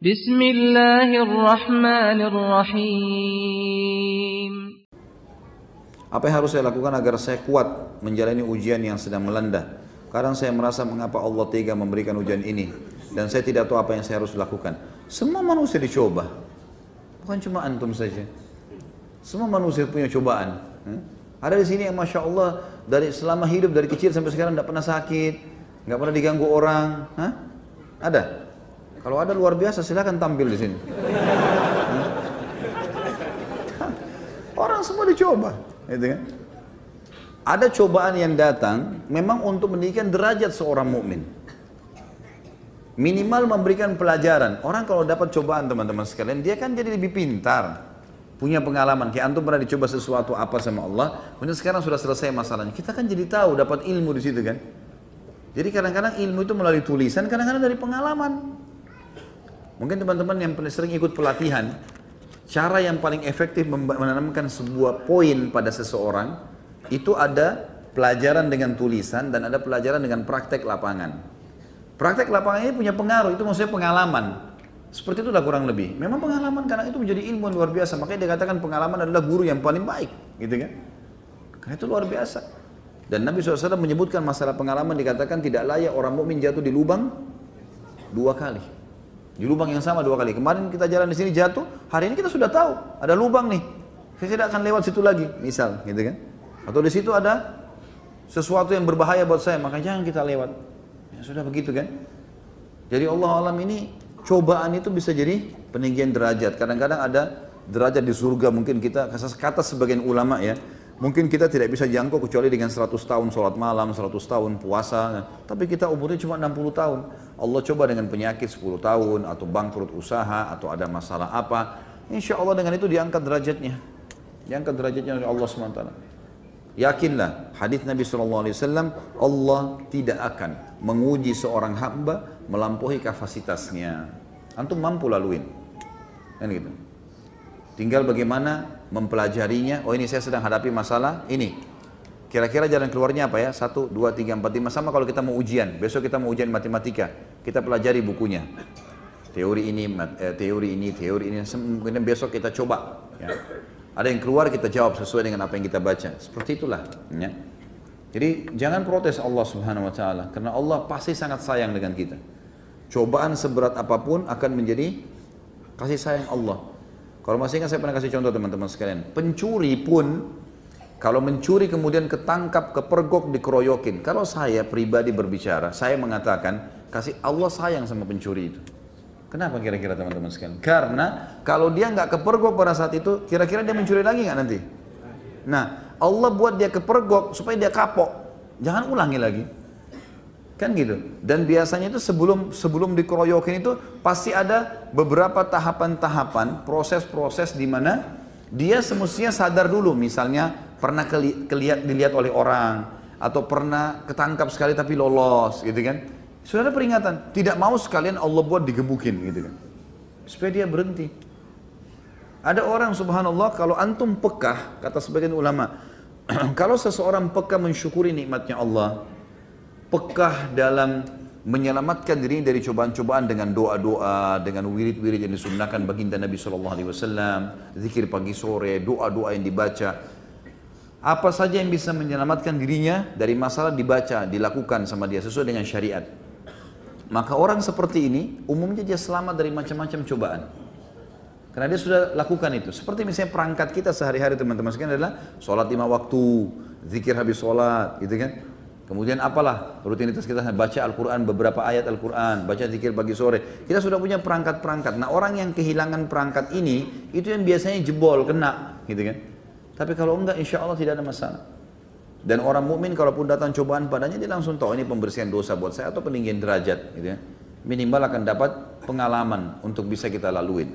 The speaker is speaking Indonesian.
Bismillahirrahmanirrahim. Apa yang harus saya lakukan agar saya kuat menjalani ujian yang sedang melanda? Kadang saya merasa mengapa Allah tega memberikan ujian ini dan saya tidak tahu apa yang saya harus lakukan. Semua manusia dicoba, bukan cuma antum saja. Semua manusia punya cobaan. Ada di sini yang masya Allah dari selama hidup dari kecil sampai sekarang tidak pernah sakit, nggak pernah diganggu orang. Ada? Kalau ada luar biasa, silakan tampil di sini. Orang semua dicoba, gitu kan? Ada cobaan yang datang memang untuk meninggikan derajat seorang mukmin. Minimal memberikan pelajaran. Orang kalau dapat cobaan teman-teman sekalian, dia kan jadi lebih pintar. Punya pengalaman, kayak antum pernah dicoba sesuatu apa sama Allah, kemudian sekarang sudah selesai masalahnya. Kita kan jadi tahu, dapat ilmu di situ kan. Jadi kadang-kadang ilmu itu melalui tulisan, kadang-kadang dari pengalaman. Mungkin teman-teman yang sering ikut pelatihan, cara yang paling efektif menanamkan sebuah poin pada seseorang, itu ada pelajaran dengan tulisan dan ada pelajaran dengan praktek lapangan. Praktek lapangan ini punya pengaruh, itu maksudnya pengalaman. Seperti itulah kurang lebih. Memang pengalaman karena itu menjadi ilmu yang luar biasa. Makanya dikatakan pengalaman adalah guru yang paling baik, gitu kan? Karena itu luar biasa. Dan Nabi SAW menyebutkan masalah pengalaman, dikatakan tidak layak orang mukmin jatuh di lubang 2 kali. Di lubang yang sama 2 kali. Kemarin kita jalan di sini jatuh, hari ini kita sudah tahu ada lubang nih. Saya tidak akan lewat situ lagi, misal, gitu kan? Atau di situ ada sesuatu yang berbahaya buat saya, maka jangan kita lewat. Ya sudah begitu kan? Jadi Allah alam ini cobaan itu bisa jadi peninggian derajat. Kadang-kadang ada derajat di surga, mungkin kita kata sebagian ulama ya, mungkin kita tidak bisa jangkau kecuali dengan 100 tahun sholat malam, 100 tahun puasa. Tapi kita umurnya cuma 60 tahun. Allah coba dengan penyakit 10 tahun, atau bangkrut usaha, atau ada masalah apa. Insya Allah dengan itu diangkat derajatnya. Diangkat derajatnya oleh Allah SWT. Yakinlah, hadis Nabi SAW, Allah tidak akan menguji seorang hamba melampaui kapasitasnya. Antum mampu laluin. Kan gitu. Tinggal bagaimana mempelajarinya. Oh ini saya sedang hadapi masalah ini. Kira-kira jalan keluarnya apa ya? 1, 2, 3, 4, 5. Sama kalau kita mau ujian. Besok kita mau ujian matematika. Kita pelajari bukunya. Teori ini, teori ini. Kemudian besok kita coba. Ya. Ada yang keluar kita jawab sesuai dengan apa yang kita baca. Seperti itulah. Ya. Jadi jangan protes Allah Subhanahu Wa Taala. Karena Allah pasti sangat sayang dengan kita. Cobaan seberat apapun akan menjadi kasih sayang Allah. Kalau masih ingat saya pernah kasih contoh teman-teman sekalian. Pencuri pun kalau mencuri kemudian ketangkap, kepergok, dikeroyokin. Kalau saya pribadi berbicara, saya mengatakan kasih Allah sayang sama pencuri itu. Kenapa kira-kira teman-teman sekalian? Karena kalau dia nggak kepergok pada saat itu, kira-kira dia mencuri lagi nggak nanti? Nah, Allah buat dia kepergok supaya dia kapok. Jangan ulangi lagi. Kan gitu. Dan biasanya itu sebelum dikeroyokin itu pasti ada beberapa tahapan-tahapan, proses-proses di mana dia semestinya sadar dulu. Misalnya pernah dilihat oleh orang atau pernah ketangkap sekali tapi lolos, gitu kan? Sudah ada peringatan. Tidak mau sekalian Allah buat digebukin, gitu kan? Supaya dia berhenti. Ada orang subhanallah kalau antum pekah, kata sebagian ulama, kalau seseorang pekah mensyukuri nikmatnya Allah, pekah dalam menyelamatkan diri dari cobaan-cobaan dengan doa-doa, dengan wirid-wirid yang disunnahkan baginda Nabi SAW, zikir pagi sore, doa-doa yang dibaca, apa saja yang bisa menyelamatkan dirinya dari masalah dibaca, dilakukan sama dia sesuai dengan syariat. Maka orang seperti ini umumnya dia selamat dari macam-macam cobaan. Karena dia sudah lakukan itu. Seperti misalnya perangkat kita sehari-hari teman-teman sekalian adalah sholat 5 waktu, zikir habis sholat, gitu kan. Kemudian apalah rutinitas kita, baca Al-Quran, beberapa ayat Al-Quran, baca zikir pagi sore. Kita sudah punya perangkat-perangkat. Nah orang yang kehilangan perangkat ini, itu yang biasanya jebol, kena, gitu kan. Tapi kalau enggak, insya Allah tidak ada masalah. Dan orang mukmin kalaupun datang cobaan padanya, dia langsung tahu ini pembersihan dosa buat saya atau peninggian derajat, gitu ya. Minimal akan dapat pengalaman untuk bisa kita laluin.